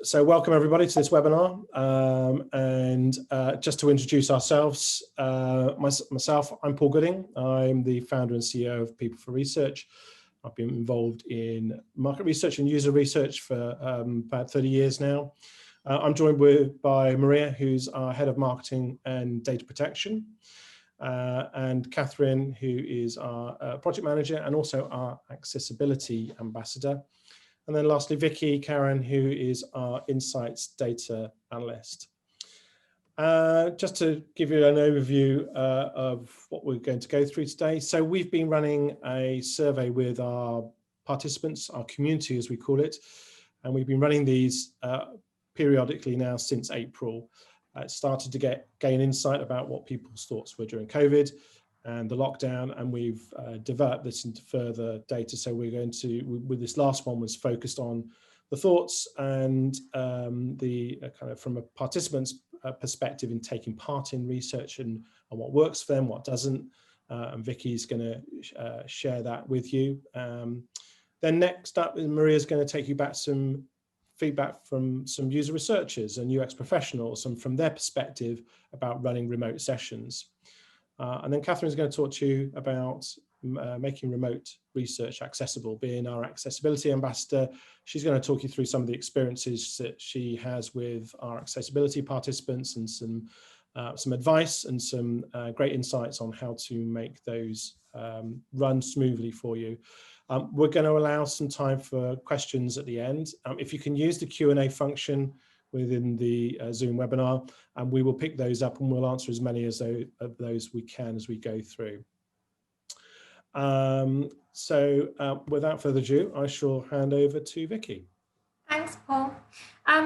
So welcome everybody to this webinar, and just to introduce ourselves, myself, I'm Paul Gooding. I'm the founder and CEO of People for Research. I've been involved in market research and user research for about 30 years now. I'm joined by Maria, who's our head of marketing and data protection, and Cathryn, who is our project manager and also our accessibility ambassador. And then lastly, Vicky Karran, who is our Insights Data Analyst. Just to give you an overview of what we're going to go through today. So we've been running a survey with our participants, our community as we call it, and we've been running these periodically now since April. It started to gain insight about what people's thoughts were during COVID and the lockdown, and we've developed this into further data. So we're going to, with this last one was focused on the thoughts and the kind of from a participant's perspective in taking part in research and what works for them, what doesn't. And Vicky's going to share that with you. Then next up, Maria's going to take you back some feedback from some user researchers and UX professionals and from their perspective about running remote sessions. And then Cathryn's going to talk to you about making remote research accessible, being our accessibility ambassador. She's going to talk you through some of the experiences that she has with our accessibility participants and some advice and some great insights on how to make those run smoothly for you. We're going to allow some time for questions at the end. If you can use the Q&A function within the Zoom webinar, and we will pick those up and we'll answer as many of those we can as we go through. Without further ado, I shall hand over to Vicky. Thanks, Paul.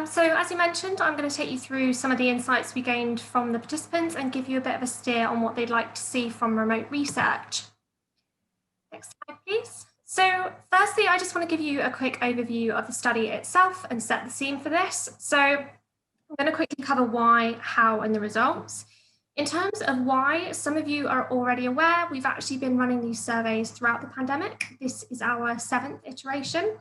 So as you mentioned, I'm going to take you through some of the insights we gained from the participants and give you a bit of a steer on what they'd like to see from remote research. Next slide, please. So firstly, I just want to give you a quick overview of the study itself and set the scene for this. So I'm going to quickly cover why, how, and the results. In terms of why, some of you are already aware, we've actually been running these surveys throughout the pandemic. This is our 7th iteration.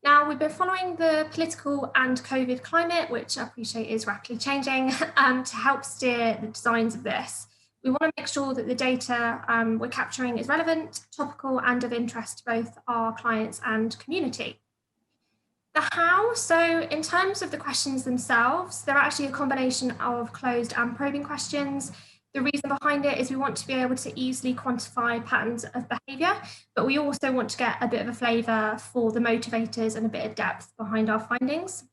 Now, we've been following the political and COVID climate, which I appreciate is rapidly changing, to help steer the designs of this. We want to make sure that the data we're capturing is relevant, topical, and of interest to both our clients and community. The how, so in terms of the questions themselves, they're actually a combination of closed and probing questions. The reason behind it is we want to be able to easily quantify patterns of behaviour, but we also want to get a bit of a flavour for the motivators and a bit of depth behind our findings.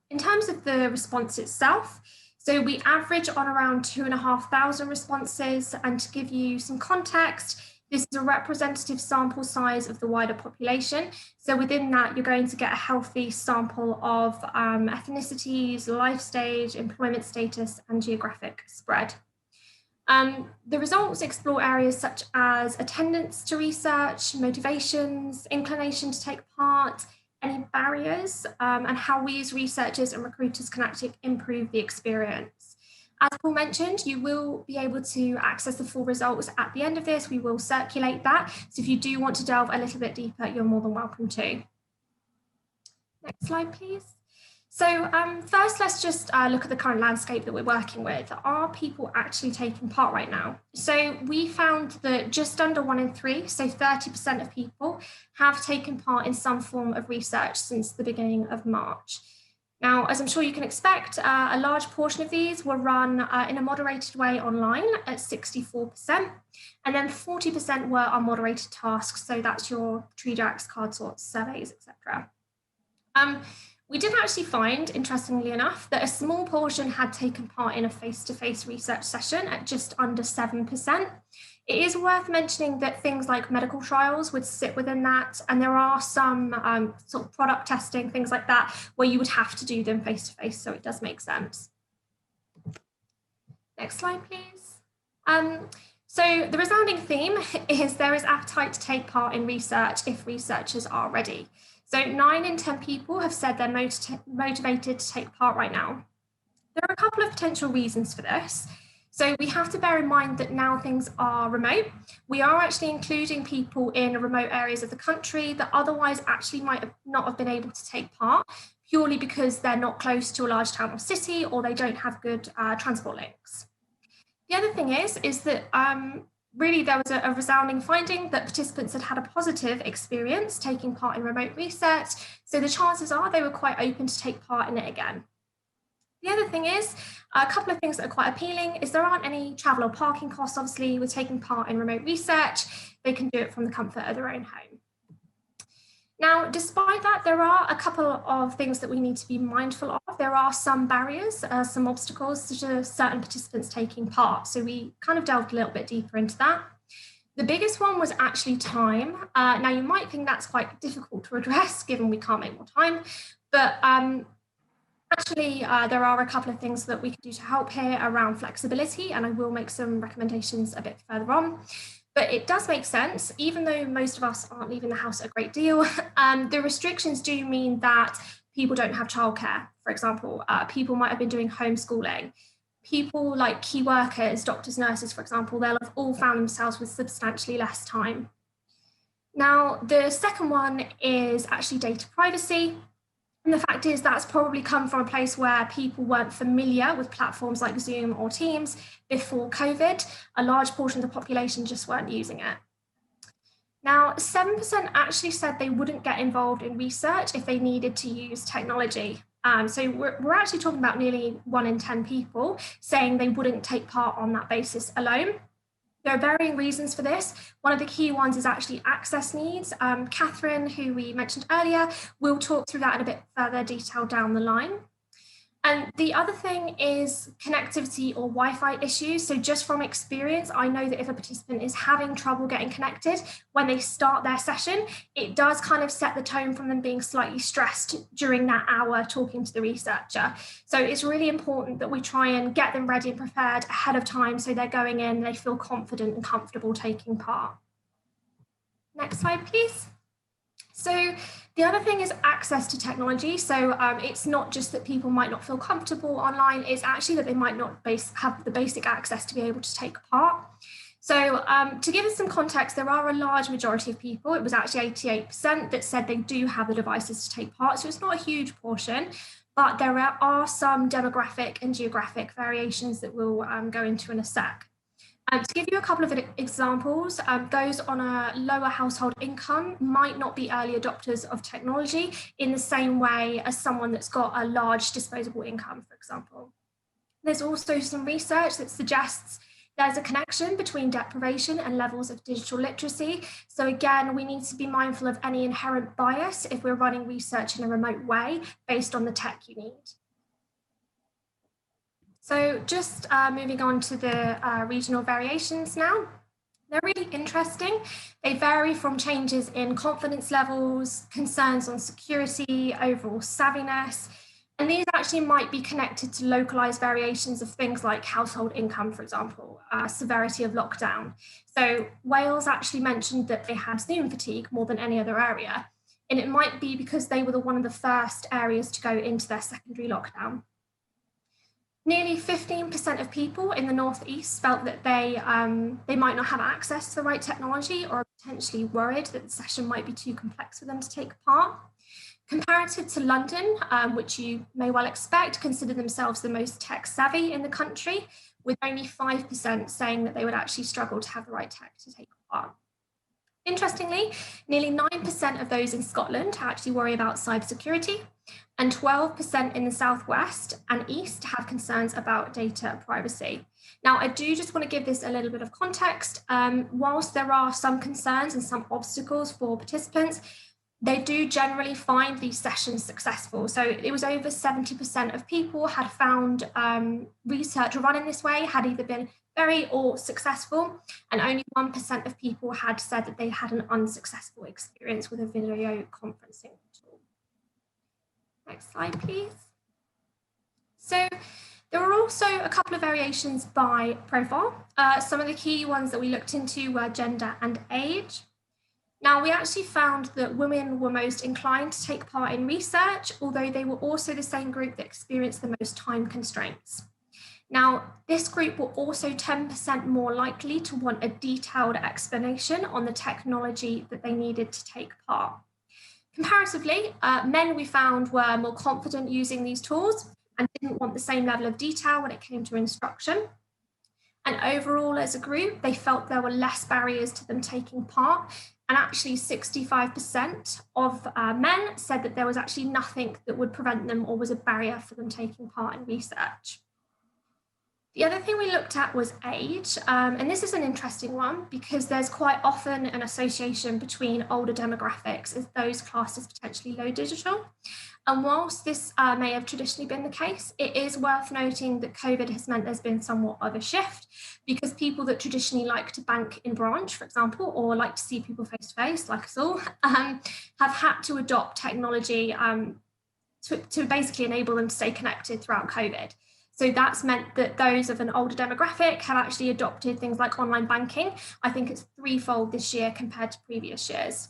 In terms of the response itself, so we average on around 2,500 responses, and to give you some context, this is a representative sample size of the wider population. So within that, you're going to get a healthy sample of ethnicities, life stage, employment status, and geographic spread. The results explore areas such as attendance to research, motivations, inclination to take part, any barriers, and how we as researchers and recruiters can actually improve the experience. As Paul mentioned, you will be able to access the full results at the end of this. We will circulate that. So if you do want to delve a little bit deeper, you're more than welcome to. Next slide, please. So first, let's just look at the current landscape that we're working with. Are people actually taking part right now? So we found that just under 1 in 3, so 30% of people have taken part in some form of research since the beginning of March. Now, as I'm sure you can expect, a large portion of these were run in a moderated way online at 64%, and then 40% were unmoderated tasks. So that's your tree jacks, card sorts, surveys, etc. We did actually find, interestingly enough, that a small portion had taken part in a face-to-face research session at just under 7%. It is worth mentioning that things like medical trials would sit within that, and there are some sort of product testing, things like that, where you would have to do them face-to-face, so it does make sense. Next slide, please. So the resounding theme is there is appetite to take part in research if researchers are ready. So 9 in 10 people have said they're motivated to take part right now. There are a couple of potential reasons for this. So we have to bear in mind that now things are remote. We are actually including people in remote areas of the country that otherwise actually might not have been able to take part purely because they're not close to a large town or city, or they don't have good transport links. The other thing is that really there was a resounding finding that participants had a positive experience taking part in remote research, so the chances are they were quite open to take part in it again. The other thing is, a couple of things that are quite appealing is there aren't any travel or parking costs, obviously, with taking part in remote research. They can do it from the comfort of their own home. Now, despite that, there are a couple of things that we need to be mindful of. There are some barriers, some obstacles to certain participants taking part. So we kind of delved a little bit deeper into that. The biggest one was actually time. Now, you might think that's quite difficult to address, given we can't make more time, but actually, there are a couple of things that we can do to help here around flexibility, and I will make some recommendations a bit further on. But it does make sense, even though most of us aren't leaving the house a great deal, the restrictions do mean that people don't have childcare, for example. People might have been doing homeschooling. People like key workers, doctors, nurses, for example, they'll have all found themselves with substantially less time. Now, the second one is actually data privacy. And the fact is that's probably come from a place where people weren't familiar with platforms like Zoom or Teams before COVID. A large portion of the population just weren't using it. Now, 7% actually said they wouldn't get involved in research if they needed to use technology. So we're actually talking about nearly 1 in 10 people saying they wouldn't take part on that basis alone. There are varying reasons for this. One of the key ones is actually access needs. Cathryn, who we mentioned earlier, will talk through that in a bit further detail down the line. And the other thing is connectivity or Wi-Fi issues. So just from experience, I know that if a participant is having trouble getting connected when they start their session, it does kind of set the tone from them being slightly stressed during that hour talking to the researcher. So it's really important that we try and get them ready and prepared ahead of time so they're going in and they feel confident and comfortable taking part. Next slide, please. So the other thing is access to technology. So it's not just that people might not feel comfortable online, it's actually that they might not have the basic access to be able to take part. So to give us some context, there are a large majority of people, it was actually 88%, that said they do have the devices to take part. So it's not a huge portion, but there are some demographic and geographic variations that we'll go into in a sec. To give you a couple of examples, those on a lower household income might not be early adopters of technology in the same way as someone that's got a large disposable income, for example. There's also some research that suggests there's a connection between deprivation and levels of digital literacy. So again, we need to be mindful of any inherent bias if we're running research in a remote way based on the tech you need. So just moving on to the regional variations now. They're really interesting. They vary from changes in confidence levels, concerns on security, overall savviness, and these actually might be connected to localized variations of things like household income, for example, severity of lockdown. So Wales actually mentioned that they had Zoom fatigue more than any other area, and it might be because they were one of the first areas to go into their secondary lockdown. Nearly 15% of people in the Northeast felt that they might not have access to the right technology or are potentially worried that the session might be too complex for them to take part. Comparative to London, which you may well expect, consider themselves the most tech savvy in the country, with only 5% saying that they would actually struggle to have the right tech to take part. Interestingly, nearly 9% of those in Scotland actually worry about cybersecurity, and 12% in the Southwest and East have concerns about data privacy. Now, I do just want to give this a little bit of context. Whilst there are some concerns and some obstacles for participants, they do generally find these sessions successful. So it was over 70% of people had found research run in this way had either been very or successful, and only 1% of people had said that they had an unsuccessful experience with a video conferencing tool. Next slide, please. So there were also a couple of variations by profile. Some of the key ones that we looked into were gender and age. Now, we actually found that women were most inclined to take part in research, although they were also the same group that experienced the most time constraints. Now, this group were also 10% more likely to want a detailed explanation on the technology that they needed to take part. Comparatively, men we found were more confident using these tools and didn't want the same level of detail when it came to instruction. And overall, as a group, they felt there were less barriers to them taking part. And actually 65% of men said that there was actually nothing that would prevent them or was a barrier for them taking part in research. The other thing we looked at was age, and this is an interesting one because there's quite often an association between older demographics as those classed as potentially low digital. And whilst this may have traditionally been the case, it is worth noting that COVID has meant there's been somewhat of a shift because people that traditionally like to bank in branch, for example, or like to see people face to face, like us all, have had to adopt technology to basically enable them to stay connected throughout COVID. So that's meant that those of an older demographic have actually adopted things like online banking. I think it's threefold this year compared to previous years.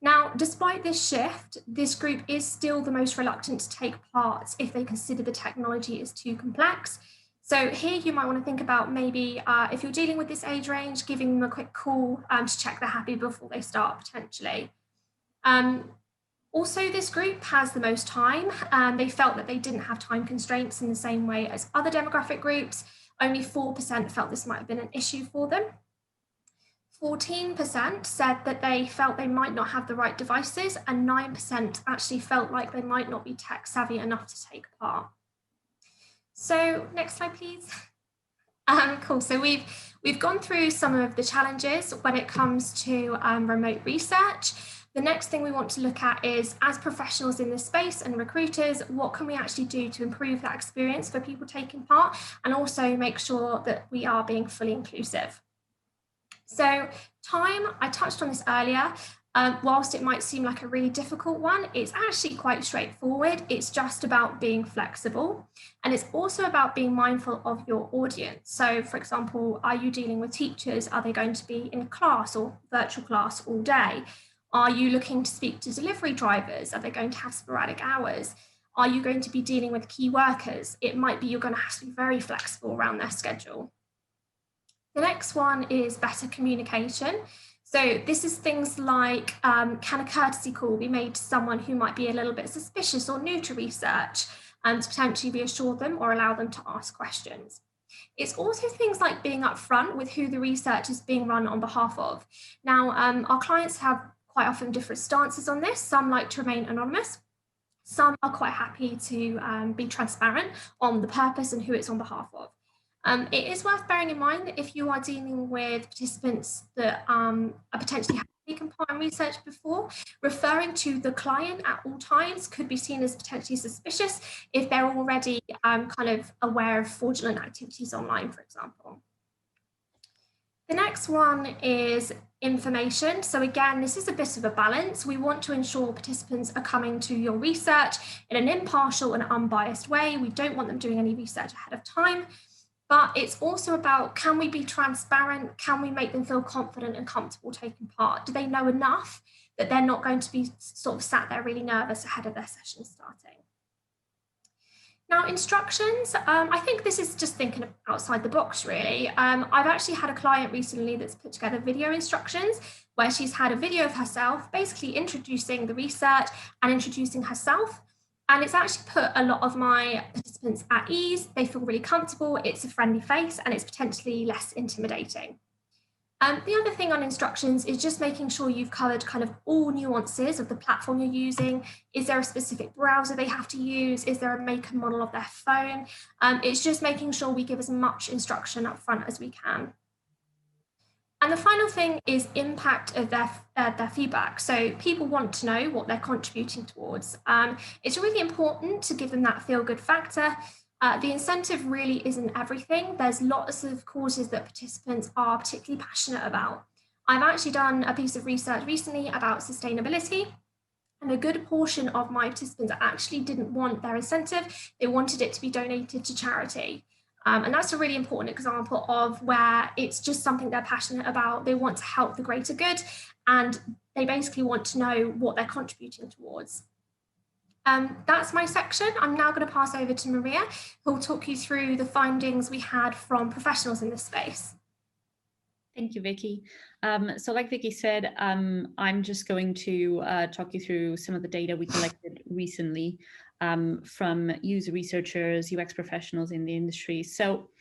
Now, despite this shift, this group is still the most reluctant to take part if they consider the technology is too complex. So here you might want to think about maybe if you're dealing with this age range, giving them a quick call to check they're happy before they start potentially. Also, this group has the most time. They felt that they didn't have time constraints in the same way as other demographic groups. Only 4% felt this might have been an issue for them. 14% said that they felt they might not have the right devices, and 9% actually felt like they might not be tech savvy enough to take part. So next slide, please. Cool, so we've gone through some of the challenges when it comes to remote research. The next thing we want to look at is, as professionals in this space and recruiters, what can we actually do to improve that experience for people taking part and also make sure that we are being fully inclusive. So time, I touched on this earlier. Whilst it might seem like a really difficult one, it's actually quite straightforward. It's just about being flexible. And it's also about being mindful of your audience. So for example, are you dealing with teachers? Are they going to be in class or virtual class all day? Are you looking to speak to delivery drivers? Are they going to have sporadic hours? Are you going to be dealing with key workers? It might be you're going to have to be very flexible around their schedule. The next one is better communication. So this is things like, can a courtesy call be made to someone who might be a little bit suspicious or new to research, and to potentially reassure them or allow them to ask questions. It's also things like being upfront with who the research is being run on behalf of. Now, our clients have quite often different stances on this. Some like to remain anonymous. Some are quite happy to be transparent on the purpose and who it's on behalf of. It is worth bearing in mind that if you are dealing with participants that are potentially have taken part in research before, referring to the client at all times could be seen as potentially suspicious if they're already kind of aware of fraudulent activities online, for example. The next one is information. So again, this is a bit of a balance. We want to ensure participants are coming to your research in an impartial and unbiased way. We don't want them doing any research ahead of time. But it's also about, can we be transparent? Can we make them feel confident and comfortable taking part? Do they know enough that they're not going to be sort of sat there really nervous ahead of their session starting? Now, instructions, I think this is just thinking outside the box, really. I've actually had a client recently that's put together video instructions where she's had a video of herself basically introducing the research and introducing herself. And it's actually put a lot of my participants at ease. They feel really comfortable. It's a friendly face and it's potentially less intimidating. The other thing on instructions is just making sure you've covered kind of all nuances of the platform you're using. Is there a specific browser they have to use? Is there a make and model of their phone? It's just making sure we give as much instruction up front as we can. And the final thing is impact of their feedback. So people want to know what they're contributing towards. It's really important to give them that feel-good factor. The incentive really isn't everything. There's lots of causes that participants are particularly passionate about. I've actually done a piece of research recently about sustainability, and a good portion of my participants actually didn't want their incentive. They wanted it to be donated to charity. And that's a really important example of where it's just something they're passionate about. They want to help the greater good, and they basically want to know what they're contributing towards. That's my section. I'm now going to pass over to Maria, who will talk you through the findings we had from professionals in this space. Thank you, Vicky. So like Vicky said, I'm just going to talk you through some of the data we collected recently from user researchers, UX professionals in the industry. So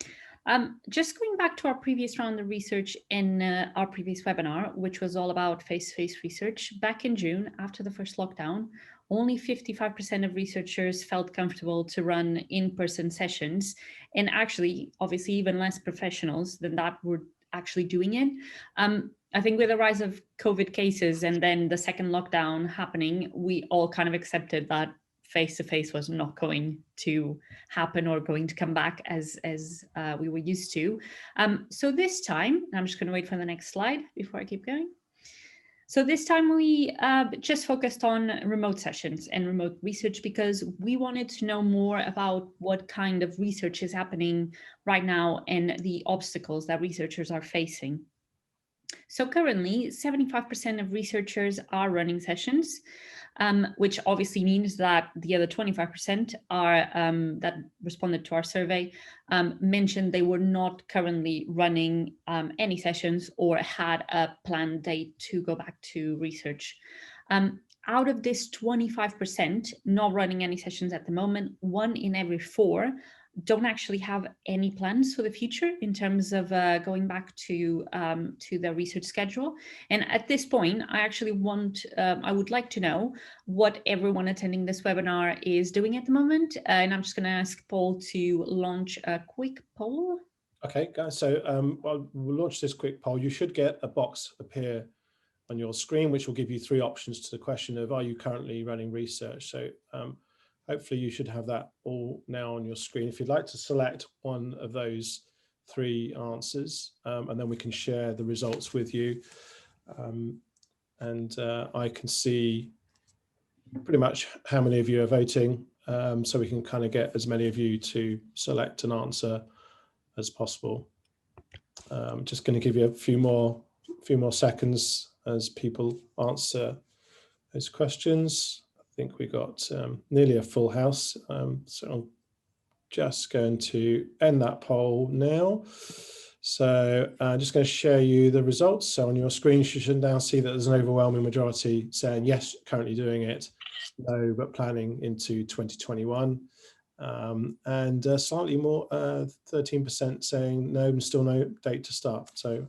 just going back to our previous round of research in our previous webinar, which was all about face-to-face research, back in June, after the first lockdown, only 55% of researchers felt comfortable to run in-person sessions. And actually, obviously, even less professionals than that were actually doing it. I think with the rise of COVID cases and then the second lockdown happening, we all kind of accepted that face-to-face was not going to happen or going to come back as we were used to. So this time, I'm just going to wait for the next slide before I keep going. So this time we just focused on remote sessions and remote research because we wanted to know more about what kind of research is happening right now and the obstacles that researchers are facing. So currently 75% of researchers are running sessions, which obviously means that the other 25% are that responded to our survey mentioned they were not currently running any sessions or had a planned date to go back to research. Out of this 25% not running any sessions at the moment, 1 in every 4 don't actually have any plans for the future in terms of going back to the research schedule. And at this point, I would like to know what everyone attending this webinar is doing at the moment. And I'm just going to ask Paul to launch a quick poll. Okay, guys, so we'll launch this quick poll. You should get a box appear on your screen, which will give you 3 options to the question of, are you currently running research? So hopefully you should have that all now on your screen. If you'd like to select one of those 3 answers, and then we can share the results with you. I can see pretty much how many of you are voting, so we can kind of get as many of you to select an answer as possible. I'm just going to give you a few more seconds as people answer those questions. I think we got nearly a full house, so I'm just going to end that poll now. So I'm just going to share you the results. So on your screen, you should now see that there's an overwhelming majority saying yes, currently doing it, no, but planning into 2021. And slightly more, 13% saying no, still no date to start. So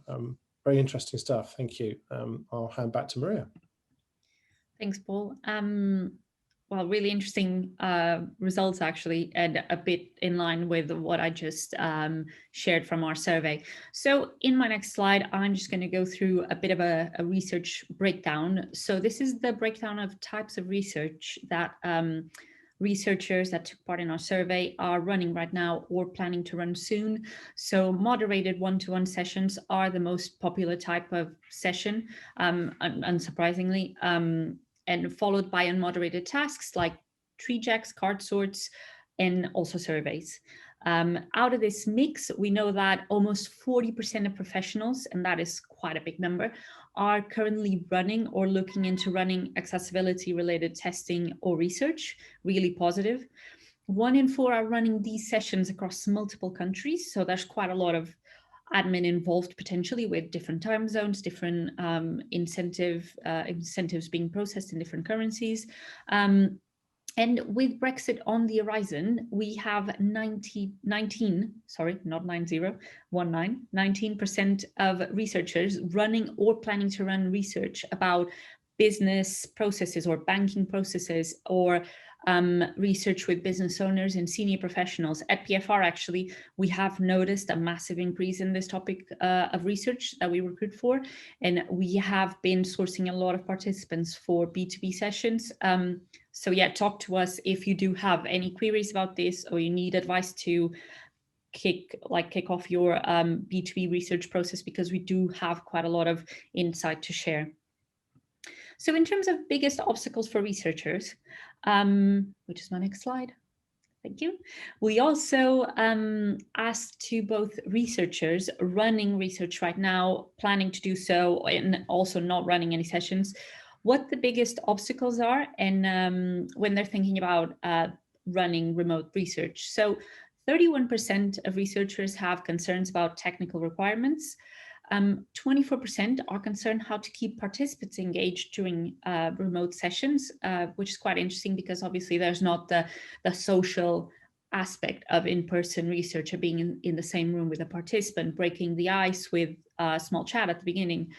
very interesting stuff. Thank you. I'll hand back to Maria. Thanks, Paul. Well, really interesting results, actually, and a bit in line with what I just shared from our survey. So in my next slide, I'm just going to go through a bit of a research breakdown. So this is the breakdown of types of research that researchers that took part in our survey are running right now or planning to run soon. So moderated one-to-one sessions are the most popular type of session, unsurprisingly, and followed by unmoderated tasks like tree checks, card sorts, and also surveys. Out of this mix, we know that almost 40% of professionals, and that is quite a big number, are currently running or looking into running accessibility related testing or research, really positive. 1 in 4 are running these sessions across multiple countries. So there's quite a lot of admin involved potentially with different time zones, different incentives being processed in different currencies. And with Brexit on the horizon, we have 19% of researchers running or planning to run research about business processes or banking processes or research with business owners and senior professionals. At PFR, actually, we have noticed a massive increase in this topic of research that we recruit for. And we have been sourcing a lot of participants for B2B sessions. So yeah, talk to us if you do have any queries about this or you need advice to kick off your B2B research process, because we do have quite a lot of insight to share. So in terms of biggest obstacles for researchers, which is my next slide, thank you. We also asked to both researchers running research right now, planning to do so, and also not running any sessions, what the biggest obstacles are, and when they're thinking about running remote research. So 31% of researchers have concerns about technical requirements. 24% are concerned how to keep participants engaged during remote sessions, which is quite interesting because obviously there's not the social aspect of in-person research or being in the same room with a participant, breaking the ice with a small chat at the beginning.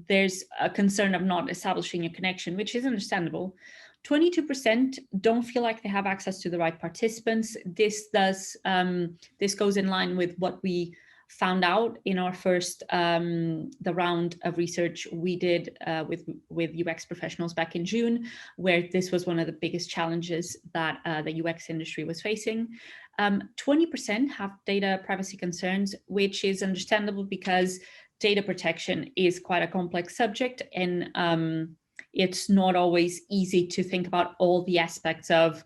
There's a concern of not establishing a connection, which is understandable. 22% don't feel like they have access to the right participants. This goes in line with what we found out in our first the round of research we did with UX professionals back in June, where this was one of the biggest challenges that the UX industry was facing. 20% have data privacy concerns, which is understandable because data protection is quite a complex subject, and it's not always easy to think about all the aspects of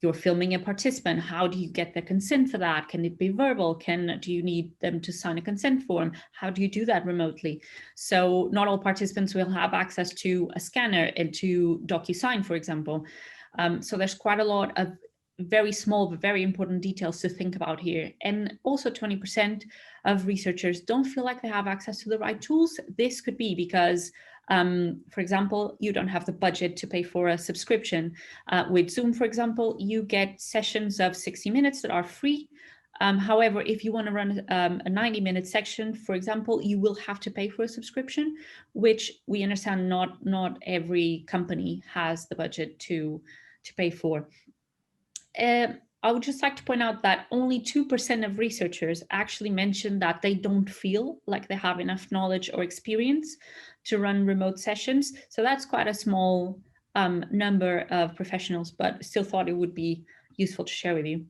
you're filming a participant. How do you get the consent for that? Can it be verbal? Do you need them to sign a consent form? How do you do that remotely? So not all participants will have access to a scanner and to DocuSign, for example. So there's quite a lot of very small but very important details to think about here. And also 20% of researchers don't feel like they have access to the right tools. This could be because for example, you don't have the budget to pay for a subscription. With Zoom, for example, you get sessions of 60 minutes that are free. However, if you want to run a 90-minute section, for example, you will have to pay for a subscription, which we understand not every company has the budget to pay for. I would just like to point out that only 2% of researchers actually mentioned that they don't feel like they have enough knowledge or experience to run remote sessions. So that's quite a small number of professionals, but still thought it would be useful to share with you.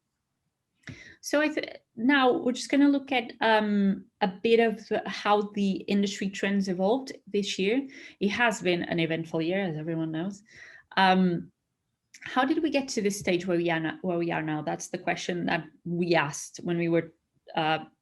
So now we're just going to look at a bit of how the industry trends evolved this year. It has been an eventful year, as everyone knows. How did we get to this stage where we are now? That's the question that we asked when we were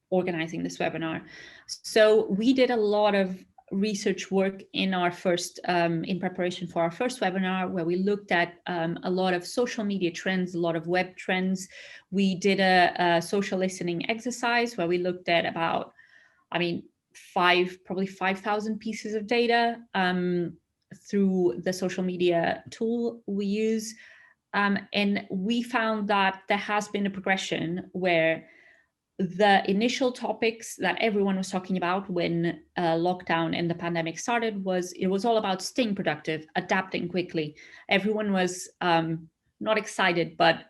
organizing this webinar. So we did a lot of research work in our first, in preparation for our first webinar, where we looked at a lot of social media trends, a lot of web trends. We did a social listening exercise where we looked at about, probably 5,000 pieces of data through the social media tool we use. And we found that there has been a progression where the initial topics that everyone was talking about when lockdown and the pandemic started it was all about staying productive, adapting quickly. Everyone was not excited, but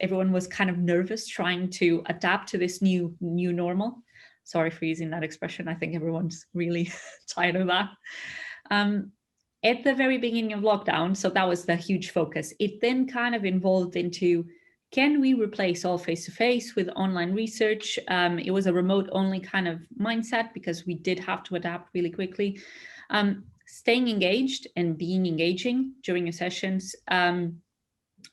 everyone was kind of nervous trying to adapt to this new normal. Sorry for using that expression. I think everyone's really tired of that. At the very beginning of lockdown, so that was the huge focus. It then kind of evolved into, can we replace all face-to-face with online research? It was a remote-only kind of mindset because we did have to adapt really quickly. Staying engaged and being engaging during your sessions.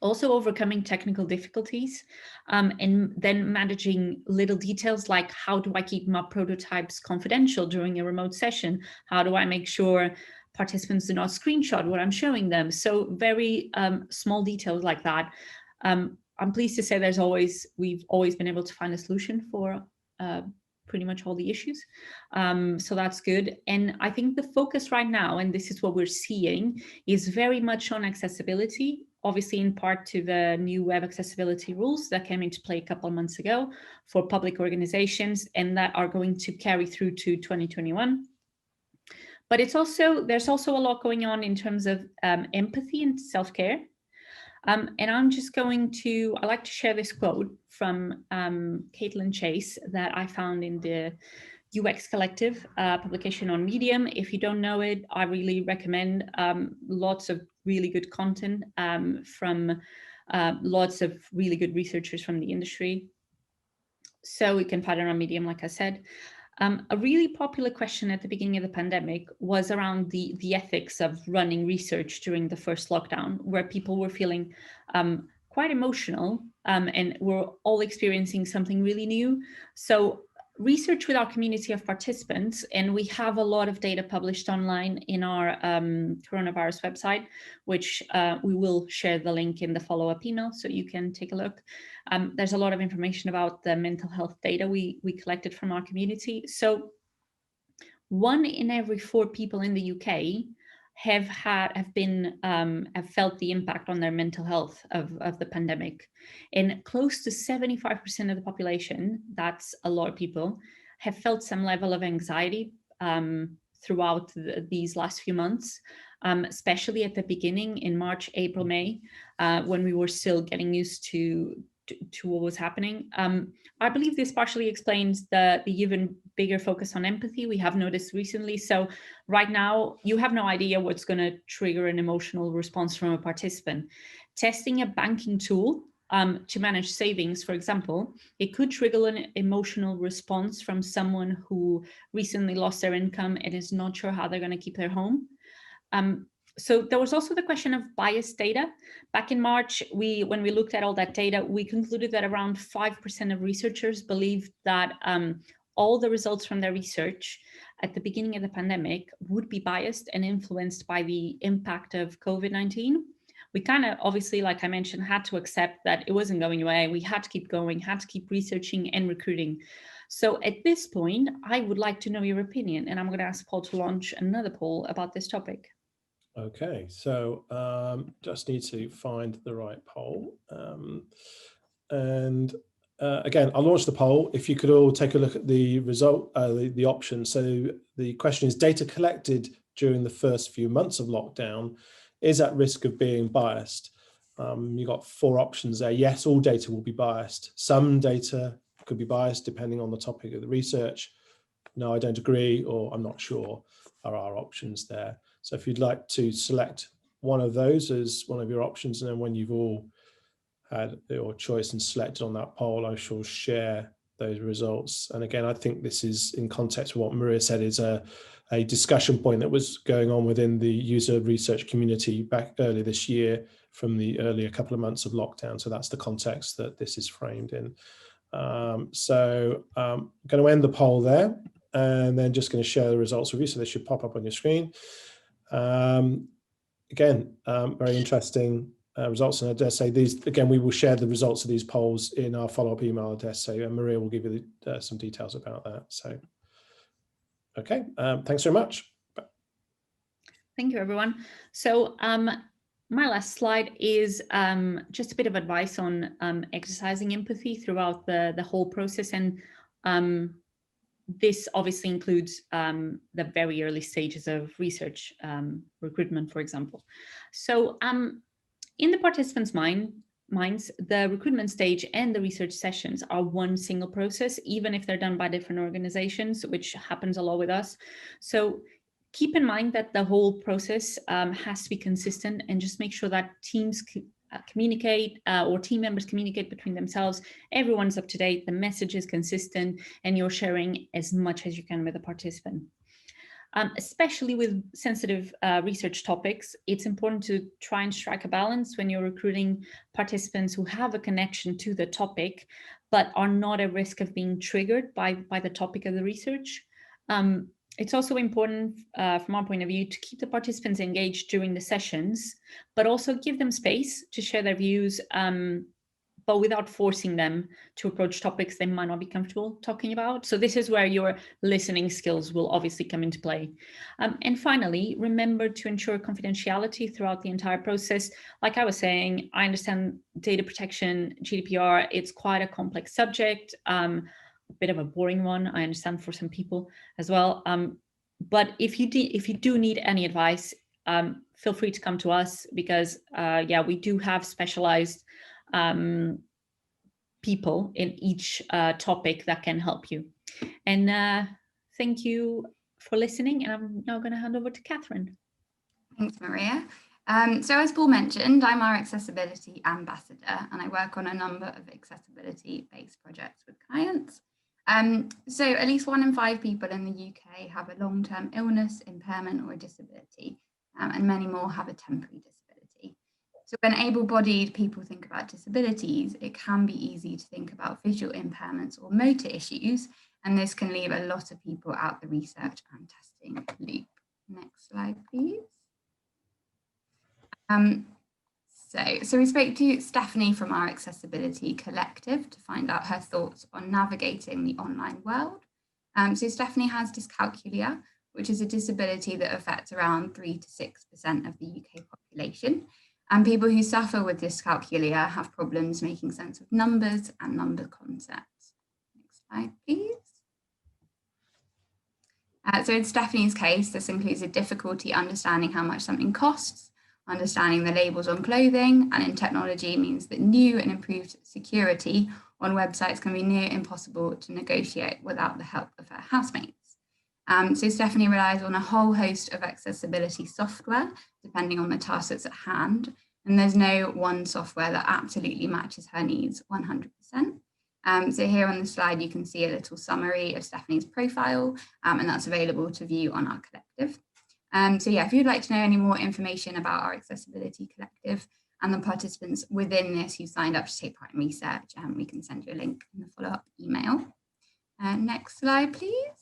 Also overcoming technical difficulties, and then managing little details like, how do I keep my prototypes confidential during a remote session? How do I make sure participants do not screenshot what I'm showing them? So very small details like that. I'm pleased to say we've always been able to find a solution for pretty much all the issues. So that's good. And I think the focus right now, and this is what we're seeing, is very much on accessibility, obviously in part to the new web accessibility rules that came into play a couple of months ago for public organizations, and that are going to carry through to 2021. But there's also a lot going on in terms of empathy and self-care. And I like to share this quote from Caitlin Chase that I found in the UX Collective publication on Medium. If you don't know it, I really recommend. Lots of really good content from lots of really good researchers from the industry. So we can find it on Medium, like I said. A really popular question at the beginning of the pandemic was around the ethics of running research during the first lockdown, where people were feeling quite emotional and we're all experiencing something really new. So research with our community of participants, and we have a lot of data published online in our coronavirus website, which we will share the link in the follow-up email so you can take a look. There's a lot of information about the mental health data we collected from our community. So 1 in every 4 people in the UK have felt the impact on their mental health of the pandemic, and close to 75% of the population, that's a lot of people, have felt some level of anxiety throughout these last few months, especially at the beginning in March, April, May, when we were still getting used to what was happening. I believe this partially explains the even bigger focus on empathy we have noticed recently. So right now, you have no idea what's going to trigger an emotional response from a participant. Testing a banking tool to manage savings, for example, it could trigger an emotional response from someone who recently lost their income and is not sure how they're going to keep their home. So there was also the question of biased data. Back in March, when we looked at all that data, we concluded that around 5% of researchers believed that all the results from their research at the beginning of the pandemic would be biased and influenced by the impact of COVID-19. We kind of, obviously, like I mentioned, had to accept that it wasn't going away. We had to keep going, had to keep researching and recruiting. So at this point, I would like to know your opinion, and I'm going to ask Paul to launch another poll about this topic. Okay, so just need to find the right poll. Again, I'll launch the poll. If you could all take a look at the result, the options. So the question is, data collected during the first few months of lockdown is at risk of being biased. You've got 4 options there. Yes, all data will be biased. Some data could be biased depending on the topic of the research. No, I don't agree, or I'm not sure, are our options there. So if you'd like to select one of those as one of your options, and then when you've all had your choice and selected on that poll, I shall share those results. And again, I think this is in context with what Maria said, is a discussion point that was going on within the user research community back earlier this year from the earlier couple of months of lockdown. So that's the context that this is framed in. I'm going to end the poll there, and then just going to share the results with you. So they should pop up on your screen. Again, very interesting results. And I dare say these, again, we will share the results of these polls in our follow-up email address. So Maria will give you some details about that. So, okay, thanks very much. Thank you, everyone. So my last slide is just a bit of advice on exercising empathy throughout the whole process. And this obviously includes the very early stages of research, recruitment, for example. So in the participants' minds, the recruitment stage and the research sessions are one single process, even if they're done by different organizations, which happens a lot with us. So keep in mind that the whole process has to be consistent, and just make sure that teams communicate or team members communicate between themselves. Everyone's up to date, the message is consistent, and you're sharing as much as you can with the participant. Especially with sensitive research topics, it's important to try and strike a balance when you're recruiting participants who have a connection to the topic, but are not at risk of being triggered by the topic of the research. It's also important from our point of view to keep the participants engaged during the sessions, but also give them space to share their views, but without forcing them to approach topics they might not be comfortable talking about. So this is where your listening skills will obviously come into play. And finally, remember to ensure confidentiality throughout the entire process. Like I was saying, I understand data protection, GDPR, it's quite a complex subject, a bit of a boring one, I understand, for some people as well. But if you do need any advice, feel free to come to us, because we do have specialized people in each topic that can help you. And thank you for listening. And I'm now going to hand over to Cathryn. Thanks, Maria. So as Paul mentioned, I'm our accessibility ambassador, and I work on a number of accessibility-based projects with clients. So at least 1 in 5 people in the UK have a long-term illness, impairment, or a disability, and many more have a temporary disability. So when able-bodied people think about disabilities, it can be easy to think about visual impairments or motor issues, and this can leave a lot of people out the research and testing loop. Next slide, please. So we spoke to Stephanie from our Accessibility Collective to find out her thoughts on navigating the online world. So Stephanie has dyscalculia, which is a disability that affects around 3 to 6% of the UK population. And people who suffer with dyscalculia have problems making sense of numbers and number concepts. Next slide, please. So in Stephanie's case, this includes a difficulty understanding how much something costs, understanding the labels on clothing, and in technology means that new and improved security on websites can be near impossible to negotiate without the help of her housemates. So Stephanie relies on a whole host of accessibility software, depending on the task that's at hand, and there's no one software that absolutely matches her needs 100%. So here on the slide, you can see a little summary of Stephanie's profile, and that's available to view on our collective. So yeah, if you'd like to know any more information about our Accessibility Collective and the participants within this who signed up to take part in research, we can send you a link in the follow-up email. Next slide, please.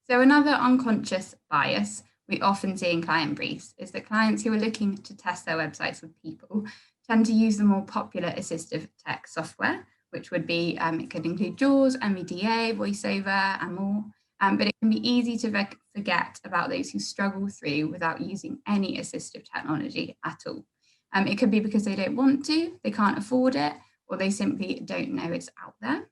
So another unconscious bias we often see in client briefs is that clients who are looking to test their websites with people tend to use the more popular assistive tech software, which would be, it could include JAWS, MVDA, VoiceOver, and more. But it can be easy to forget about those who struggle through without using any assistive technology at all. It could be because they don't want to, they can't afford it, or they simply don't know it's out there.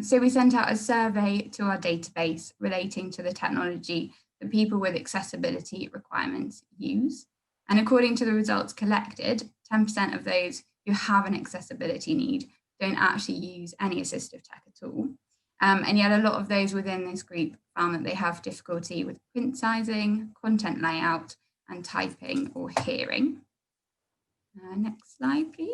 So we sent out a survey to our database relating to the technology that people with accessibility requirements use. And according to the results collected, 10% of those who have an accessibility need don't actually use any assistive tech at all. And yet a lot of those within this group found that they have difficulty with print sizing, content layout, and typing or hearing. Next slide, please.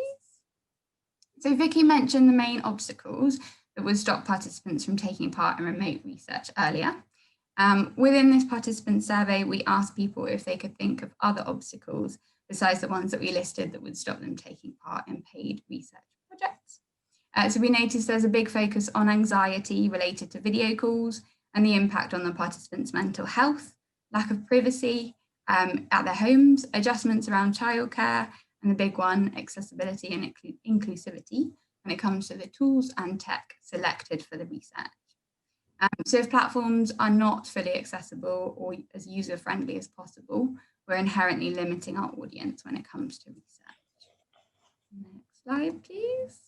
So Vicky mentioned the main obstacles that would stop participants from taking part in remote research earlier. Within this participant survey, we asked people if they could think of other obstacles besides the ones that we listed that would stop them taking part in paid research projects. So we noticed there's a big focus on anxiety related to video calls and the impact on the participants' mental health, lack of privacy at their homes, adjustments around childcare, and the big one, accessibility and inclusivity when it comes to the tools and tech selected for the research. So if platforms are not fully accessible or as user-friendly as possible, we're inherently limiting our audience when it comes to research. Next slide, please.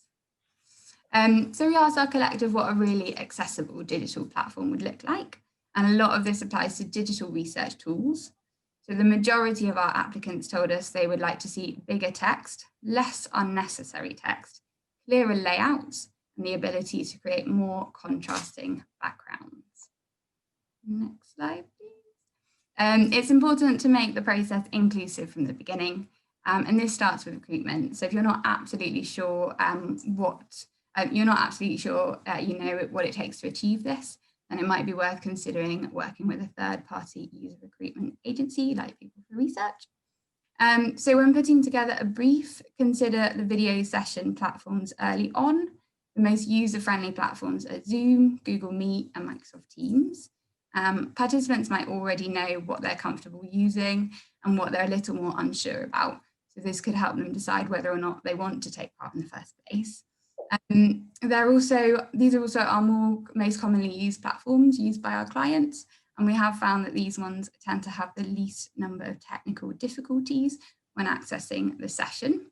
So we asked our collective what a really accessible digital platform would look like. And a lot of this applies to digital research tools. So the majority of our applicants told us they would like to see bigger text, less unnecessary text, clearer layouts, and the ability to create more contrasting backgrounds. Next slide, please. It's important to make the process inclusive from the beginning. And this starts with recruitment. So if you're not absolutely sure you know what it takes to achieve this, then it might be worth considering working with a third-party user recruitment agency like People for Research. So when putting together a brief, consider the video session platforms early on. The most user-friendly platforms are Zoom, Google Meet, and Microsoft Teams. Participants might already know what they're comfortable using and what they're a little more unsure about. So this could help them decide whether or not they want to take part in the first place. These are also our most commonly used platforms used by our clients, and we have found that these ones tend to have the least number of technical difficulties when accessing the session.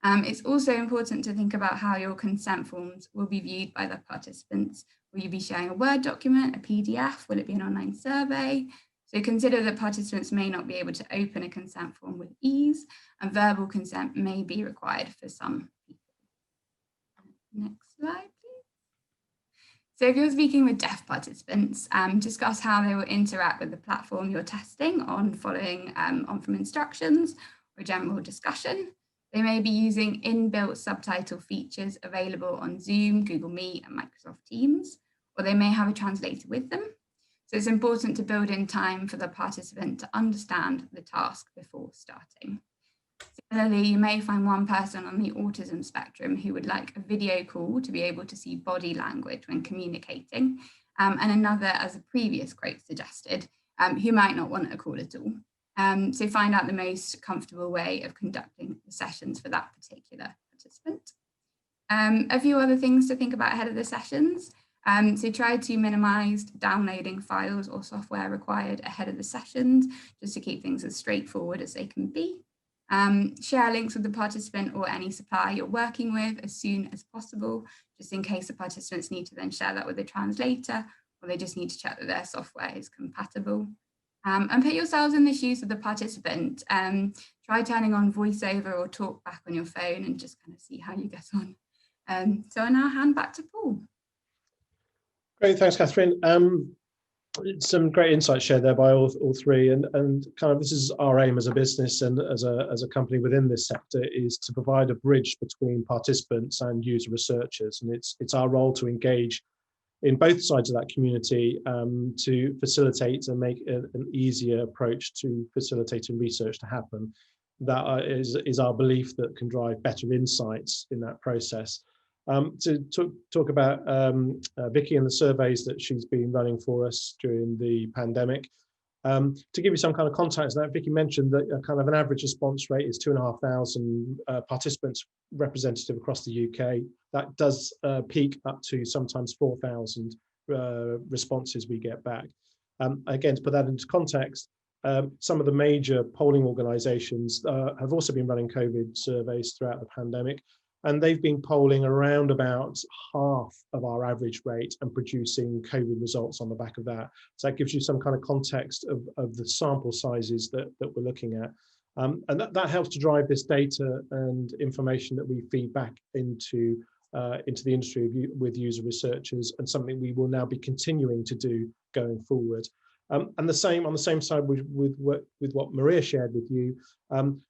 It's also important to think about how your consent forms will be viewed by the participants. Will you be sharing a Word document, a PDF? Will it be an online survey? So consider that participants may not be able to open a consent form with ease, and verbal consent may be required for some people. Next slide, please. So if you're speaking with deaf participants, discuss how they will interact with the platform you're testing on following on from instructions or general discussion. They may be using inbuilt subtitle features available on Zoom, Google Meet, and Microsoft Teams, or they may have a translator with them. So it's important to build in time for the participant to understand the task before starting. So Similarly, you may find one person on the autism spectrum who would like a video call to be able to see body language when communicating, and another, as a previous quote suggested, who might not want a call at all. So find out the most comfortable way of conducting the sessions for that particular participant. A few other things to think about ahead of the sessions. So try to minimize downloading files or software required ahead of the sessions, just to keep things as straightforward as they can be. Share links with the participant or any supplier you're working with as soon as possible, just in case the participants need to then share that with the translator, or they just need to check that their software is compatible. And put yourselves in the shoes of the participant. Try turning on voiceover or talk back on your phone and just kind of see how you get on. So I now hand back to Paul. Great, thanks, Cathryn. Some great insights shared there by all three, and kind of this is our aim as a business and as a company within this sector, is to provide a bridge between participants and user researchers, and it's our role to engage in both sides of that community to facilitate and make an easier approach to facilitating research to happen. That is our belief that can drive better insights in that process. To talk about Vicky and the surveys that she's been running for us during the pandemic. To give you some kind of context, that Vicky mentioned that kind of an average response rate is 2,500 participants representative across the UK. That does peak up to sometimes 4,000 responses we get back. Again, to put that into context, some of the major polling organisations have also been running COVID surveys throughout the pandemic, and they've been polling around about half of our average rate and producing COVID results on the back of that. So that gives you some kind of context of the sample sizes that we're looking at. And that helps to drive this data and information that we feed back into the industry with user researchers, and something we will now be continuing to do going forward. And on the same side with what Maria shared with you,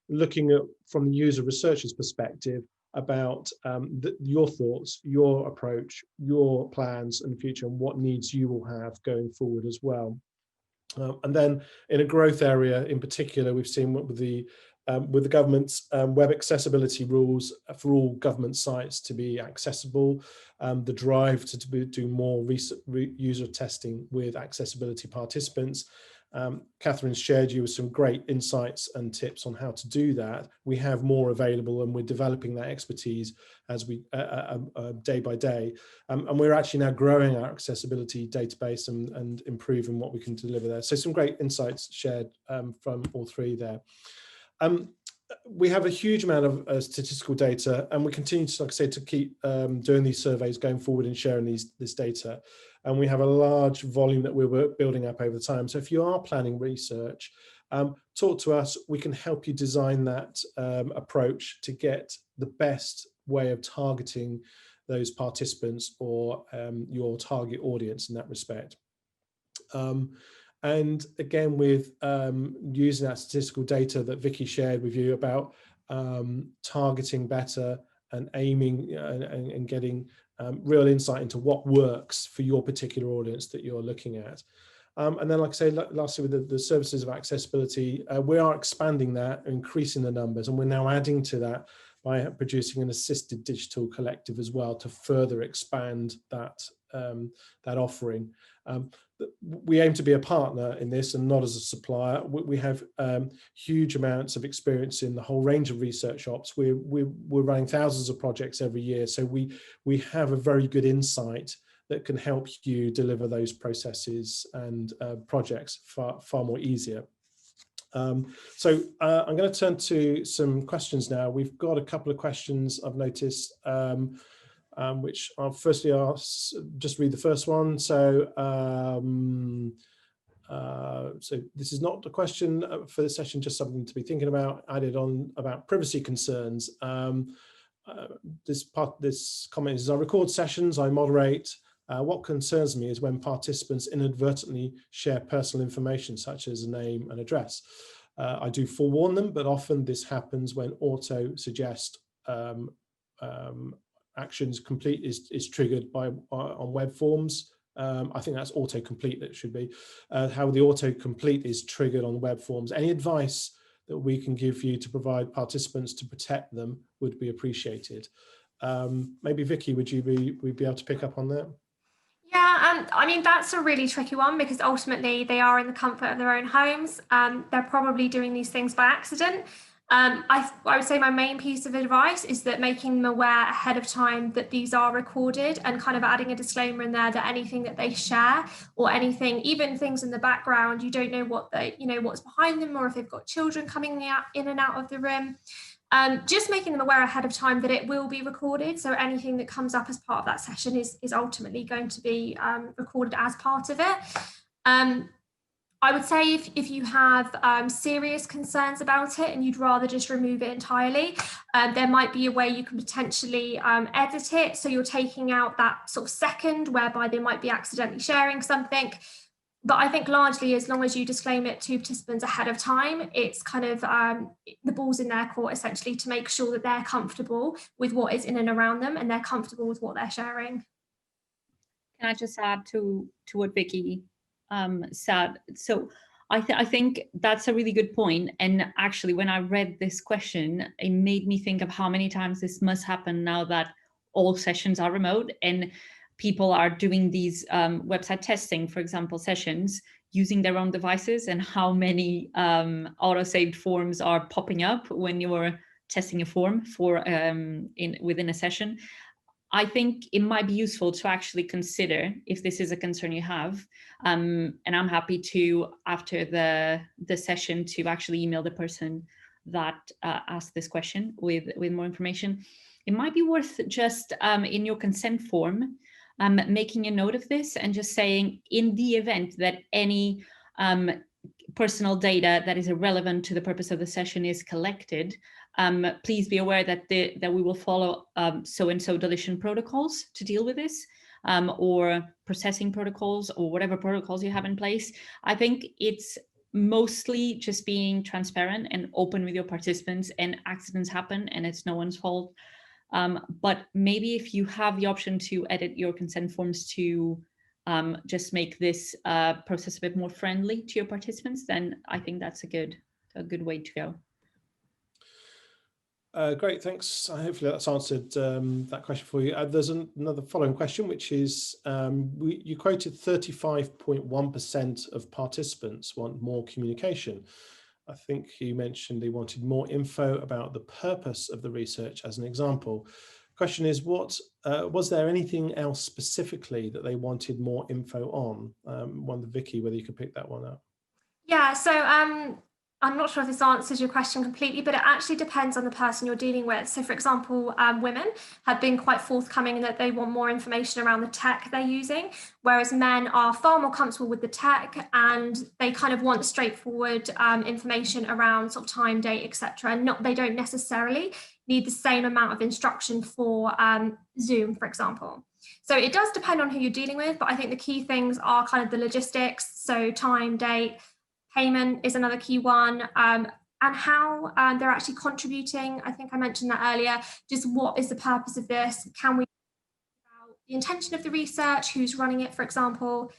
looking at from the user researcher's perspective about your thoughts, your approach, your plans in the future, and what needs you will have going forward as well. And then in a growth area in particular, we've seen with the government's web accessibility rules for all government sites to be accessible, the drive to do more user testing with accessibility participants. Cathryn shared you with some great insights and tips on how to do that. We have more available, and we're developing that expertise as we day by day. And we're actually now growing our accessibility database and improving what we can deliver there. So some great insights shared from all three there. We have a huge amount of statistical data, and we continue to, like I say, to keep doing these surveys going forward and sharing this data. And we have a large volume that we're building up over time. So if you are planning research, talk to us. We can help you design that approach to get the best way of targeting those participants or your target audience in that respect. And again, with using that statistical data that Vicky shared with you about targeting better and aiming and getting real insight into what works for your particular audience that you're looking at. And then, like I say, lastly, with the services of accessibility, we are expanding that, increasing the numbers, and we're now adding to that by producing an assisted digital collective as well to further expand that offering. We aim to be a partner in this and not as a supplier. We have huge amounts of experience in the whole range of research ops. We're running thousands of projects every year, so we have a very good insight that can help you deliver those processes and projects far more easier. So I'm going to turn to some questions now. We've got a couple of questions I've noticed, which I'll firstly just read the first one. So, so this is not a question for the session, just something to be thinking about. Added on about privacy concerns. This comment is: I record sessions, I moderate. What concerns me is when participants inadvertently share personal information such as a name and address. I do forewarn them, but often this happens when auto suggest actions complete is triggered on web forms. I think that's autocomplete that should be. How the autocomplete is triggered on web forms. Any advice that we can give you to provide participants to protect them would be appreciated. Maybe Vicky, would you be able to pick up on that? Yeah, I mean, that's a really tricky one because ultimately they are in the comfort of their own homes. They're probably doing these things by accident. I would say my main piece of advice is that making them aware ahead of time that these are recorded, and kind of adding a disclaimer in there that anything that they share or anything, even things in the background, you don't know what what's behind them, or if they've got children coming in and out of the room. Just making them aware ahead of time that it will be recorded. So anything that comes up as part of that session is ultimately going to be recorded as part of it. I would say if you have serious concerns about it and you'd rather just remove it entirely, there might be a way you can potentially edit it. So you're taking out that sort of second whereby they might be accidentally sharing something. But I think largely, as long as you disclaim it to participants ahead of time, it's kind of the ball's in their court, essentially, to make sure that they're comfortable with what is in and around them and they're comfortable with what they're sharing. Can I just add to what Vicky said? So I think that's a really good point. And actually, when I read this question, it made me think of how many times this must happen now that all sessions are remote and people are doing these website testing, for example, sessions using their own devices, and how many auto-saved forms are popping up when you're testing a form for within a session. I think it might be useful to actually consider if this is a concern you have, and I'm happy to, after the session, to actually email the person that asked this question with more information. It might be worth just in your consent form, making a note of this and just saying, in the event that any personal data that is irrelevant to the purpose of the session is collected, please be aware that that we will follow so-and-so deletion protocols to deal with this, or processing protocols, or whatever protocols you have in place. I think it's mostly just being transparent and open with your participants, and accidents happen and it's no one's fault. But maybe if you have the option to edit your consent forms to just make this process a bit more friendly to your participants, then I think that's a good way to go. Great, thanks. Hopefully that's answered that question for you. There's another following question, which is, you quoted 35.1% of participants want more communication. I think you mentioned they wanted more info about the purpose of the research as an example. Question is, was there anything else specifically that they wanted more info on? Wonder, Vicky, whether you could pick that one up. Yeah, so I'm not sure if this answers your question completely, but it actually depends on the person you're dealing with. So for example, women have been quite forthcoming in that they want more information around the tech they're using, whereas men are far more comfortable with the tech and they kind of want straightforward information around sort of time, date, etc. And they don't necessarily need the same amount of instruction for Zoom, for example. So it does depend on who you're dealing with, but I think the key things are kind of the logistics, so time, date. Payment is another key one, and how they're actually contributing. I think I mentioned that earlier. Just what is the purpose of this? Can we talk about the intention of the research? Who's running it, for example?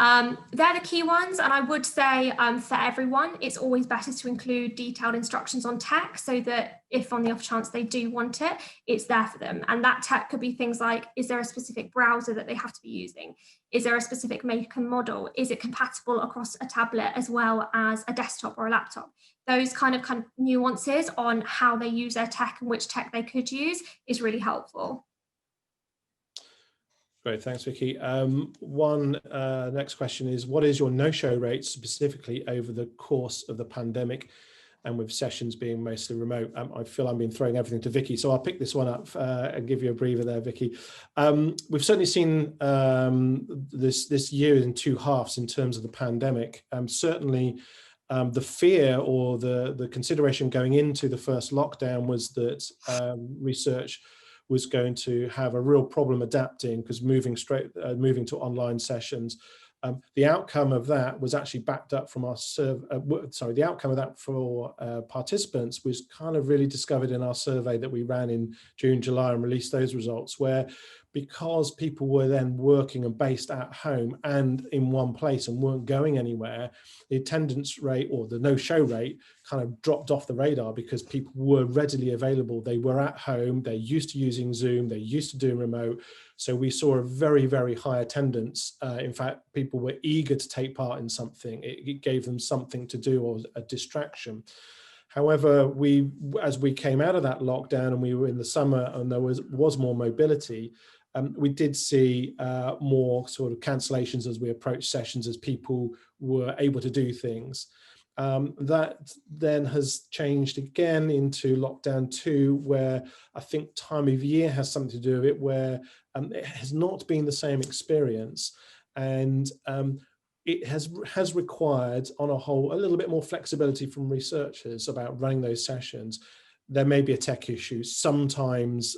They're the key ones. And I would say for everyone, it's always better to include detailed instructions on tech so that if on the off chance they do want it, it's there for them. And that tech could be things like, is there a specific browser that they have to be using? Is there a specific make and model? Is it compatible across a tablet as well as a desktop or a laptop? Those kind of nuances on how they use their tech and which tech they could use is really helpful. Great, thanks, Vicky. One next question is, what is your no-show rate specifically over the course of the pandemic and with sessions being mostly remote? I feel I'm being throwing everything to Vicky, so I'll pick this one up and give you a breather there, Vicky. We've certainly seen this year in two halves in terms of the pandemic. Certainly, the fear or the consideration going into the first lockdown was that research was going to have a real problem adapting, because moving to online sessions. The outcome of that was actually backed up from our the outcome of that for participants was kind of really discovered in our survey that we ran in June, July, and released those results, where because people were then working and based at home and in one place and weren't going anywhere, the attendance rate or the no-show rate kind of dropped off the radar because people were readily available. They were at home, they're used to using Zoom, they're used to doing remote. So we saw a very, very high attendance. In fact, people were eager to take part in something. It gave them something to do or a distraction. However, as we came out of that lockdown and we were in the summer and there was more mobility, we did see more sort of cancellations as we approached sessions, as people were able to do things. That then has changed again into lockdown 2, where I think time of year has something to do with it, where it has not been the same experience. And it has required, on a whole, a little bit more flexibility from researchers about running those sessions. There may be a tech issue. Sometimes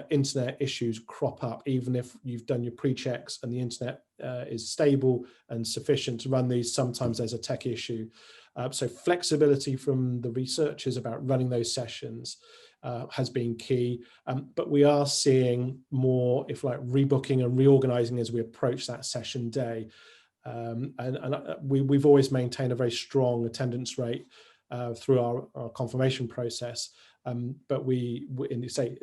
internet issues crop up, even if you've done your pre-checks and the internet is stable and sufficient to run these. Sometimes there's a tech issue. So flexibility from the researchers about running those sessions has been key. But we are seeing more, if like, rebooking and reorganizing as we approach that session day. We've always maintained a very strong attendance rate through our confirmation process. But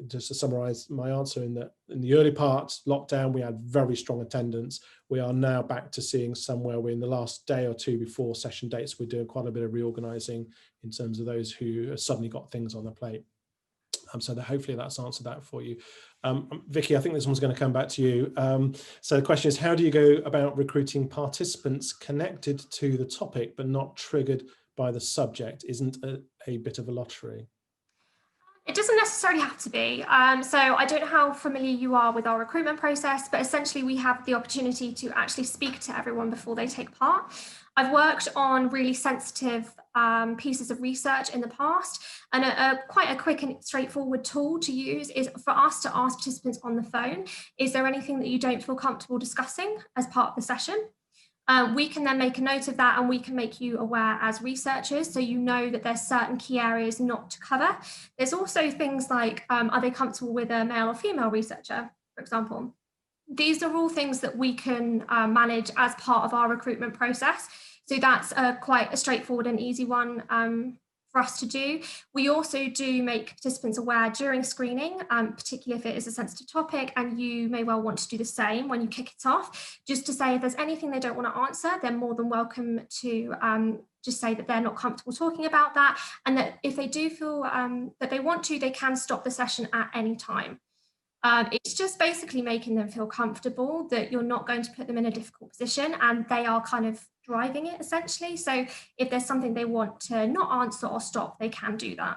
just to summarize my answer, in the early parts, lockdown, we had very strong attendance. We are now back to seeing somewhere in the last day or two before session dates, we're doing quite a bit of reorganizing in terms of those who have suddenly got things on their plate. So hopefully that's answered that for you. Vicky, I think this one's going to come back to you. So the question is, how do you go about recruiting participants connected to the topic but not triggered by the subject? Isn't a bit of a lottery? It doesn't necessarily have to be. So I don't know how familiar you are with our recruitment process, but essentially we have the opportunity to actually speak to everyone before they take part. I've worked on really sensitive pieces of research in the past, and quite a quick and straightforward tool to use is for us to ask participants on the phone, is there anything that you don't feel comfortable discussing as part of the session? We can then make a note of that, and we can make you aware as researchers, so you know that there's certain key areas not to cover. There's also things like, are they comfortable with a male or female researcher, for example? These are all things that we can manage as part of our recruitment process. So that's quite a straightforward and easy one for us to do. We also do make participants aware during screening, particularly if it is a sensitive topic, and you may well want to do the same when you kick it off, just to say if there's anything they don't want to answer, they're more than welcome to just say that they're not comfortable talking about that, and that if they do feel that they want to, they can stop the session at any time. It's just basically making them feel comfortable that you're not going to put them in a difficult position, and they are kind of driving it essentially. So if there's something they want to not answer or stop, they can do that.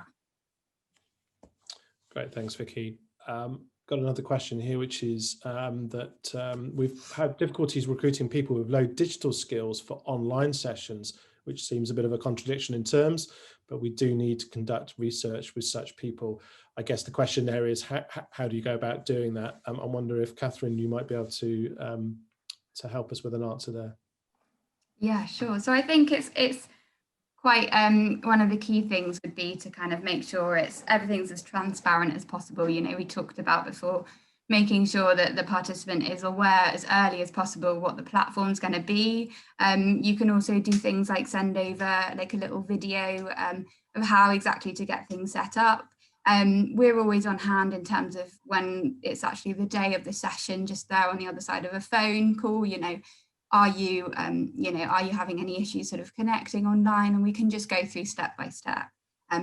Great, thanks, Vicky. Got another question here, which is that we've had difficulties recruiting people with low digital skills for online sessions, which seems a bit of a contradiction in terms, but we do need to conduct research with such people. I guess the question there is, how do you go about doing that? I wonder if, Cathryn, you might be able to help us with an answer there. Yeah, sure. So I think it's quite one of the key things would be to kind of make sure everything's as transparent as possible. You know, we talked about before, making sure that the participant is aware as early as possible what the platform's going to be. You can also do things like send over like a little video of how exactly to get things set up. We're always on hand in terms of when it's actually the day of the session, just there on the other side of a phone call, you know, are you having any issues sort of connecting online? And we can just go through step by step,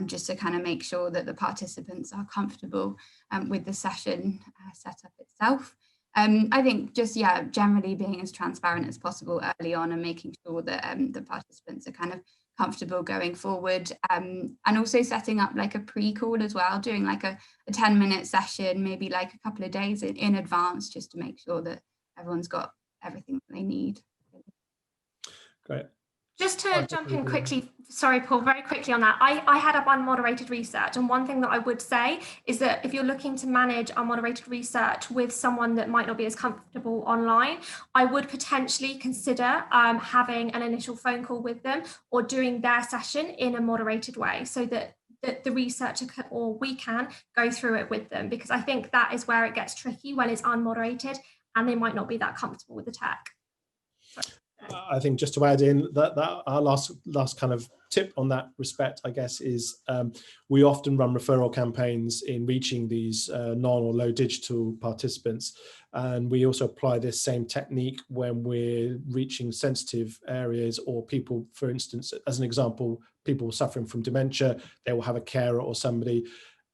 just to kind of make sure that the participants are comfortable with the session setup itself. I think just, yeah, generally being as transparent as possible early on and making sure that the participants are kind of comfortable going forward, and also setting up like a pre-call as well, doing like a 10-minute session, maybe like a couple of days in advance, just to make sure that everyone's got everything that they need. Great. Just to jump in quickly, sorry, Paul, very quickly on that. I had up unmoderated research, and one thing that I would say is that if you're looking to manage unmoderated research with someone that might not be as comfortable online, I would potentially consider having an initial phone call with them or doing their session in a moderated way, so that that the researcher or we can go through it with them, because I think that is where it gets tricky when it's unmoderated and they might not be that comfortable with the tech. I think just to add in that our last kind of tip on that respect, I guess, is we often run referral campaigns in reaching these non or low digital participants. And we also apply this same technique when we're reaching sensitive areas or people, for instance, as an example, people suffering from dementia, they will have a carer or somebody.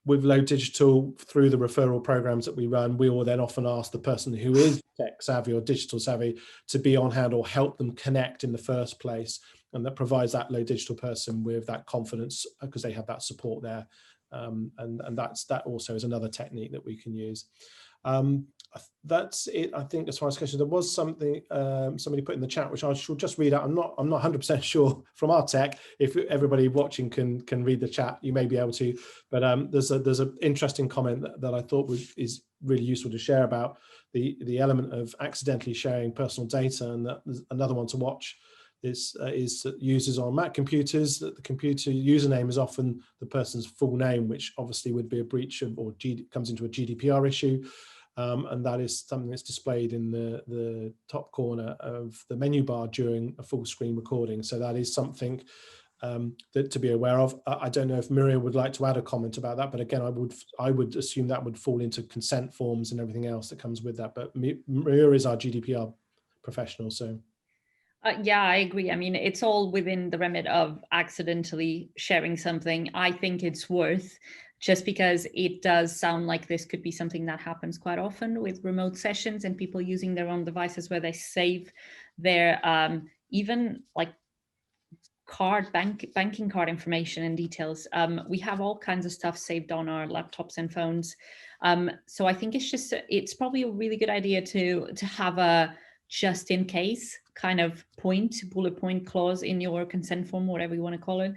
With low digital, through the referral programs that we run, we will then often ask the person who is tech savvy or digital savvy to be on hand or help them connect in the first place. And that provides that low digital person with that confidence because they have that support there. And that also is another technique that we can use. That's it, I think, as far as questions. There was something somebody put in the chat, which I should just read out. I'm not 100% sure from our tech. If everybody watching can read the chat, you may be able to. But there's an interesting comment that I thought is really useful to share about the element of accidentally sharing personal data, and that there's another one to watch. This is that users on Mac computers, that the computer username is often the person's full name, which obviously would be a breach of, or comes into a GDPR issue. And that is something that's displayed in the top corner of the menu bar during a full screen recording. So that is something that to be aware of. I don't know if Maria would like to add a comment about that, but again, I would assume that would fall into consent forms and everything else that comes with that. But Maria is our GDPR professional, so. Yeah, I agree. I mean, it's all within the remit of accidentally sharing something. I think it's worth, just because it does sound like this could be something that happens quite often with remote sessions and people using their own devices where they save their even like banking card information and details. We have all kinds of stuff saved on our laptops and phones. So I think it's probably a really good idea to have a just in case kind of bullet point clause in your consent form, whatever you want to call it.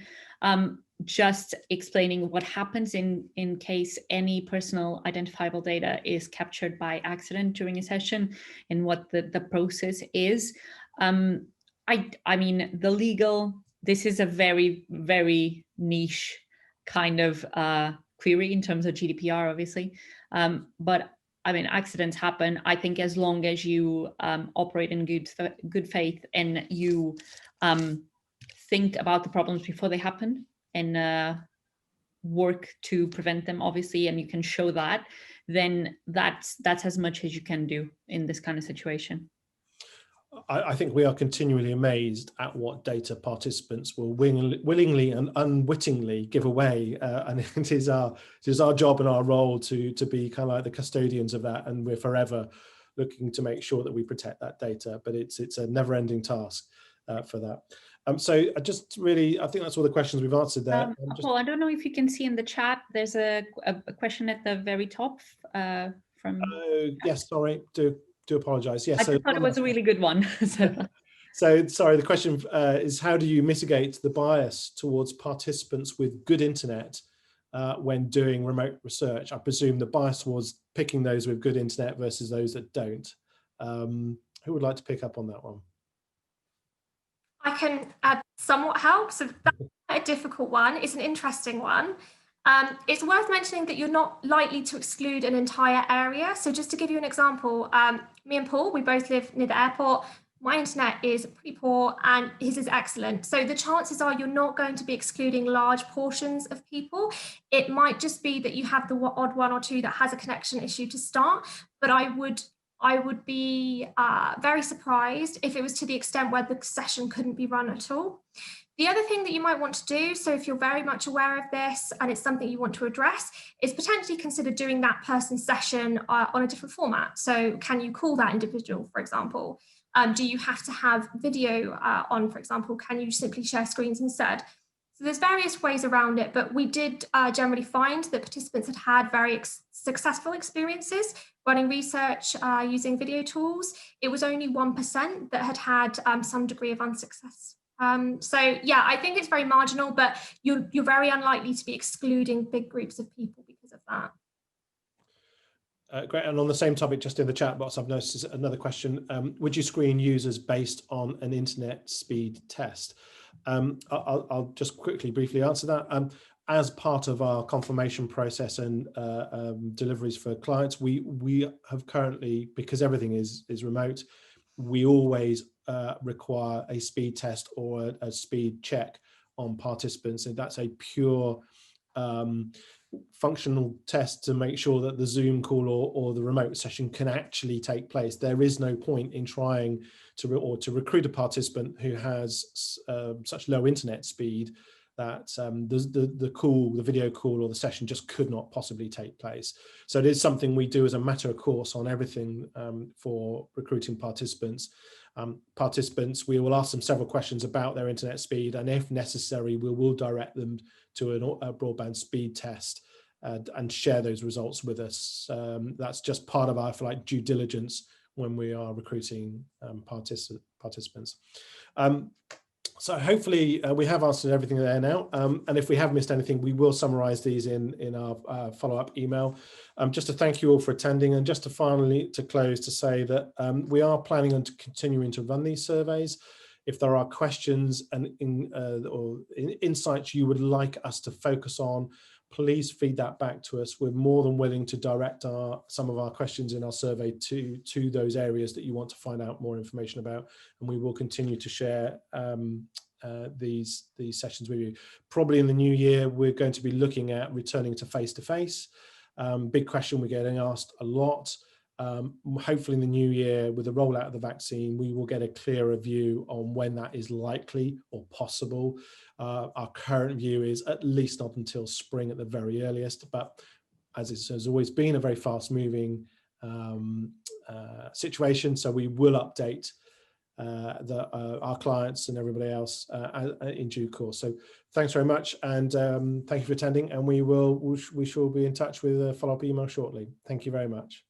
Just explaining what happens in case any personal identifiable data is captured by accident during a session and what the process is. I mean, this is a very, very niche kind of query in terms of GDPR, obviously. But I mean, accidents happen. I think as long as you operate in good faith and you think about the problems before they happen and work to prevent them, obviously, and you can show that, then that's as much as you can do in this kind of situation. I think we are continually amazed at what data participants will willingly and unwittingly give away, and it is our job and our role to be kind of like the custodians of that, and we're forever looking to make sure that we protect that data. But it's a never-ending task for that. So I think that's all the questions we've answered there. Paul, I don't know if you can see in the chat. There's a question at the very top from. Yes, sorry. Do apologize. Yes, I thought it was a really good one. So sorry, the question is, how do you mitigate the bias towards participants with good internet when doing remote research? I presume the bias towards picking those with good internet versus those that don't. Who would like to pick up on that one? I can somewhat help. So that's a difficult one. It's an interesting one. It's worth mentioning that you're not likely to exclude an entire area. So just to give you an example, me and Paul, we both live near the airport. My internet is pretty poor and his is excellent. So the chances are you're not going to be excluding large portions of people. It might just be that you have the odd one or two that has a connection issue to start, but I would be very surprised if it was to the extent where the session couldn't be run at all. The other thing that you might want to do, so if you're very much aware of this and it's something you want to address, is potentially consider doing that person's session on a different format. So can you call that individual, for example? Do you have to have video on, for example? Can you simply share screens instead? So there's various ways around it, but we did generally find that participants had very successful experiences running research using video tools. It was only 1% that had some degree of unsuccess. So yeah, I think it's very marginal, but you're very unlikely to be excluding big groups of people because of that. Great. And on the same topic, just in the chat box, I've noticed another question. Would you screen users based on an internet speed test? I'll just briefly answer that. as part of our confirmation process and deliveries for clients, we have currently, because everything is remote, we always require a speed test or a speed check on participants, and that's a pure functional test to make sure that the Zoom call or the remote session can actually take place. There is no point in trying to recruit a participant who has such low internet speed that the video call or the session just could not possibly take place. So it is something we do as a matter of course on everything for recruiting participants. We will ask them several questions about their internet speed, and if necessary, we will direct them to a broadband speed test and share those results with us. That's just part of our, if you like, due diligence when we are recruiting participants. So hopefully we have answered everything there now. And if we have missed anything, we will summarize these in our follow-up email. Just to thank you all for attending, and just to finally to close to say that we are planning on continuing to run these surveys. If there are questions and insights you would like us to focus on, please feed that back to us. We're more than willing to direct some of our questions in our survey to those areas that you want to find out more information about, and we will continue to share these sessions with you. Probably in the new year, we're going to be looking at returning to face-to-face. Big question we're getting asked a lot. Hopefully in the new year, with the rollout of the vaccine, we will get a clearer view on when that is likely or possible. Our current view is at least not until spring at the very earliest, but as it has always been, a very fast-moving situation, so we will update our clients and everybody else in due course. So thanks very much, and thank you for attending, and we shall be in touch with a follow-up email shortly. Thank you very much.